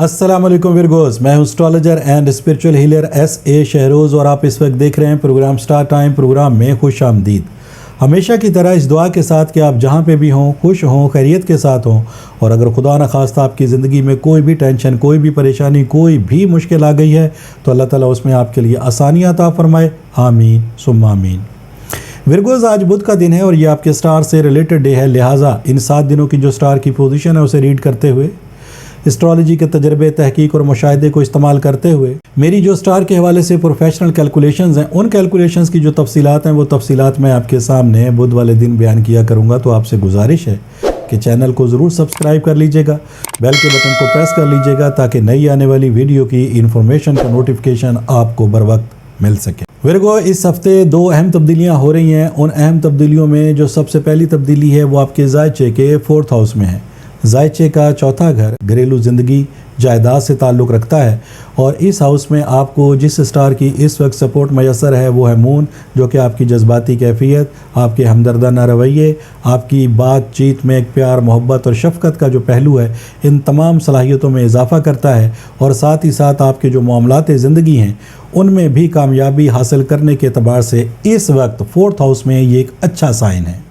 अस्सलाम वालेकुम विरगोज, मैं हूं astrologer and spiritual healer S.A. Shahroz और आप इस वक्त देख रहे हैं प्रोग्राम स्टार टाइम। प्रोग्राम में खुश आमदीद। हमेशा की तरह इस दुआ के साथ कि आप जहां पे भी हों खुश हों, खैरियत के साथ हों, और अगर खुदा न खास्ता आपकी ज़िंदगी में कोई भी टेंशन, कोई भी परेशानी, कोई भी मुश्किल आ गई है तो अल्लाह ताला उसमें आपके लिए आसानियाँ अता फरमाए। आमीन सुम्मा आमीन। विरगोज, आज बुध का दिन है और ये आपके स्टार से रिलेटेड डे है, लिहाजा इन 7 दिनों की जो स्टार की पोजीशन है उसे रीड करते हुए, एस्ट्रोलॉजी के तजर्बे, तहकीक और मुशाहिदे को इस्तेमाल करते हुए मेरी जो स्टार के हवाले से प्रोफेशनल कैलकुलेशंस हैं, उन कैलकुलेशंस की जो तफसीलात हैं वो तफसीलात मैं आपके सामने बुध वाले दिन बयान किया करूँगा। तो आपसे गुजारिश है कि चैनल को ज़रूर सब्सक्राइब कर लीजिएगा, बेल के बटन को प्रेस कर लीजिएगा ताकि नई आने वाली वीडियो की इन्फॉर्मेशन का नोटिफिकेशन आपको बर वक्त मिल सके। विरगो, इस हफ्ते 2 अहम तब्दीलियाँ हो रही हैं। उन अहम तब्दीलियों में जो सबसे पहली तब्दीली है वो आपके ज़ायचे के 4th हाउस में है। ज़ायचे का चौथा घर घरेलू ज़िंदगी, जायदाद से ताल्लुक़ रखता है और इस हाउस में आपको जिस स्टार की इस वक्त सपोर्ट मैसर है वो है मून, जो कि आपकी जज्बाती कैफियत, आपके हमदर्दाना रवैये, आपकी बातचीत में एक प्यार, मोहब्बत और शफ़क़त का जो पहलू है, इन तमाम सलाहियतों में इजाफ़ा करता है और साथ ही साथ आपके जो मामलात ज़िंदगी हैं उनमें भी कामयाबी हासिल करने के एतबार से इस वक्त 4th हाउस में ये एक अच्छा साइन है।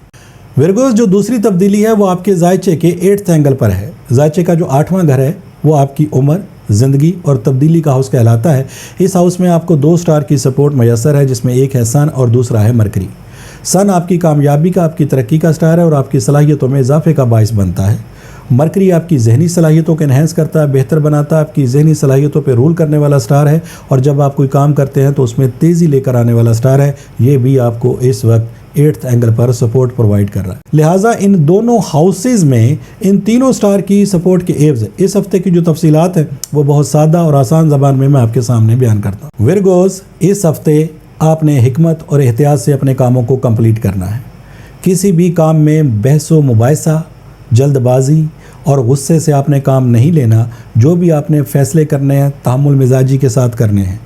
विरगोस, जो दूसरी तब्दीली है वो आपके ज़ायचे के 8th एंगल पर है। ज़ायचे का जो 8वां घर है वो आपकी उम्र, ज़िंदगी और तब्दीली का हाउस कहलाता है। इस हाउस में आपको 2 स्टार की सपोर्ट मैसर है, जिसमें एक है सन और दूसरा है मरकरी। सन आपकी कामयाबी का, आपकी तरक्की का स्टार है और आपकी सलाहियतों में इजाफे का बाइस बनता है। मरकरी आपकी जहनी सलाहियतों को एनहेंस करता है, बेहतर बनाता है, आपकी जहनी सलाहियतों पर रूल करने वाला स्टार है और जब आप कोई काम करते हैं तो उसमें तेज़ी लेकर आने वाला स्टार है। ये भी आपको इस वक्त 8th एंगल पर सपोर्ट प्रोवाइड कर रहा है। लिहाजा इन दोनों हाउसेज में इन तीनों स्टार की सपोर्ट के एव्स इस हफ्ते की जो तफसीलात है वो बहुत सादा और आसान ज़बान में मैं आपके सामने बयान करता हूँ। विरगोस, इस हफ्ते आपने हिकमत और एहतियात से अपने कामों को कंप्लीट करना है। किसी भी काम में बहसो मुबाहिसा, जल्दबाजी और गुस्से से आपने काम नहीं लेना। जो भी आपने फ़ैसले करने हैं तहम्मुल मिजाजी के साथ करने हैं।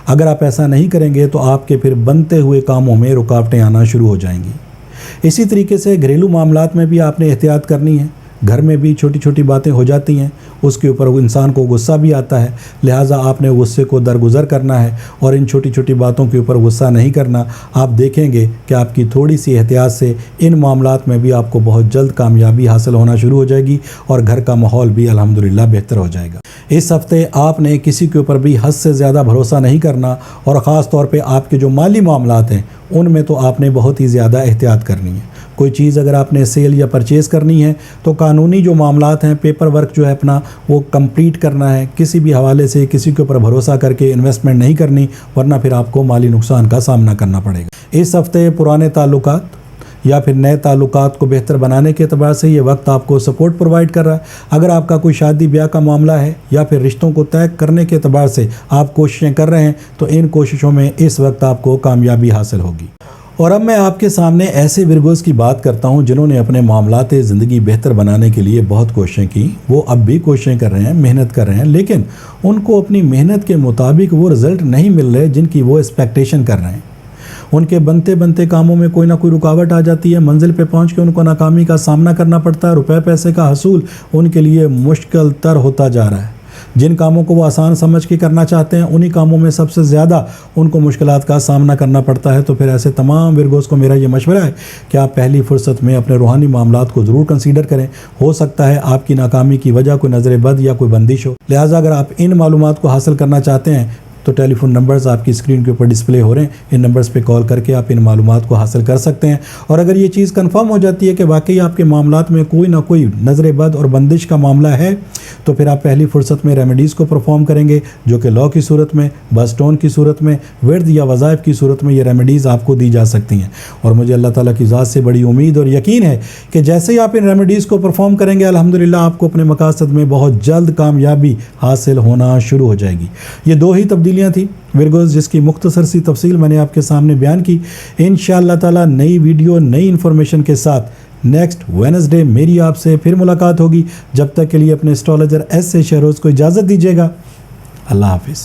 अगर आप ऐसा नहीं करेंगे तो आपके फिर बनते हुए कामों में रुकावटें आना शुरू हो जाएंगी। इसी तरीके से घरेलू मामलात में भी आपने एहतियात करनी है। घर में भी छोटी छोटी बातें हो जाती हैं, उसके ऊपर इंसान को गुस्सा भी आता है, लिहाजा आपने गुस्से को दरगुजर करना है और इन छोटी छोटी बातों के ऊपर गुस्सा नहीं करना। आप देखेंगे कि आपकी थोड़ी सी एहतियात से इन मामलात में भी आपको बहुत जल्द कामयाबी हासिल होना शुरू हो जाएगी और घर का माहौल भी अल्हम्दुलिल्लाह बेहतर हो जाएगा। इस हफ्ते आपने किसी के ऊपर भी हद से ज़्यादा भरोसा नहीं करना और ख़ास तौर पे आपके जो माली मामलात हैं उनमें तो आपने बहुत ही ज़्यादा एहतियात करनी है। कोई चीज़ अगर आपने सेल या परचेज़ करनी है तो कानूनी जो मामलात हैं, पेपर वर्क जो है अपना वो कंप्लीट करना है। किसी भी हवाले से किसी के ऊपर भरोसा करके इन्वेस्टमेंट नहीं करनी, वरना फिर आपको माली नुकसान का सामना करना पड़ेगा। इस हफ्ते पुराने ताल्लुकात या फिर नए ताल्लुकात को बेहतर बनाने के एतबार से ये वक्त आपको सपोर्ट प्रोवाइड कर रहा है। अगर आपका कोई शादी ब्याह का मामला है या फिर रिश्तों को तय करने के एतबार से आप कोशिशें कर रहे हैं तो इन कोशिशों में इस वक्त आपको कामयाबी हासिल होगी। और अब मैं आपके सामने ऐसे विरगोस की बात करता हूं जिन्होंने अपने मामलात ज़िंदगी बेहतर बनाने के लिए बहुत कोशिशें की। वो अब भी कोशिशें कर रहे हैं, मेहनत कर रहे हैं, लेकिन उनको अपनी मेहनत के मुताबिक वो रिज़ल्ट नहीं मिल रहे जिनकी वो एक्सपेक्टेशन कर रहे हैं। उनके बनते बनते कामों में कोई ना कोई रुकावट आ जाती है। मंजिल पे पहुंच के उनको नाकामी का सामना करना पड़ता है। रुपए पैसे का हसूल उनके लिए मुश्किल तर होता जा रहा है। जिन कामों को वो आसान समझ के करना चाहते हैं उन्हीं कामों में सबसे ज़्यादा उनको मुश्किलात का सामना करना पड़ता है। तो फिर ऐसे तमाम विरगोस को मेरा ये मशवरा है कि आप पहली फुर्सत में अपने रूहानी मामलात को ज़रूर कंसीडर करें। हो सकता है आपकी नाकामी की वजह कोई नज़र बद या कोई बंदिश हो। लिहाजा अगर आप इन मालूमात को हासिल करना चाहते हैं तो टेलीफोन नंबर्स आपकी स्क्रीन के ऊपर डिस्प्ले हो रहे हैं। इन नंबर्स पे कॉल करके आप इन मालूमात को हासिल कर सकते हैं। और अगर ये चीज़ कंफर्म हो जाती है कि वाकई आपके मामलात में कोई ना कोई नज़र बद और बंदिश का मामला है तो फिर आप पहली फुर्सत में रेमेडीज़ को परफॉर्म करेंगे, जो कि लॉ की सूरत में, बस्टोन की सूरत में, विर्द या वज़ाइफ की सूरत में ये रेमेडीज़ आपको दी जा सकती हैं। और मुझे अल्लाह ताला की ज़ात से बड़ी उम्मीद और यकीन है कि जैसे ही आप इन रेमेडीज़ को परफॉर्म करेंगे अल्हम्दुलिल्लाह आपको अपने मकासद में बहुत जल्द कामयाबी हासिल होना शुरू हो जाएगी। ये 2 ही तब्दीलियाँ थी विरगोस, जिसकी मुख्तसर सी तफसील मैंने आपके सामने बयान की। इंशाअल्लाह ताला नई वीडियो, नई इन्फॉर्मेशन के साथ नेक्स्ट वेडनेसडे मेरी आपसे फिर मुलाकात होगी। जब तक के लिए अपने एस्ट्रोलॉजर S.A. शहरोज़ को इजाज़त दीजिएगा। अल्लाह हाफिज़।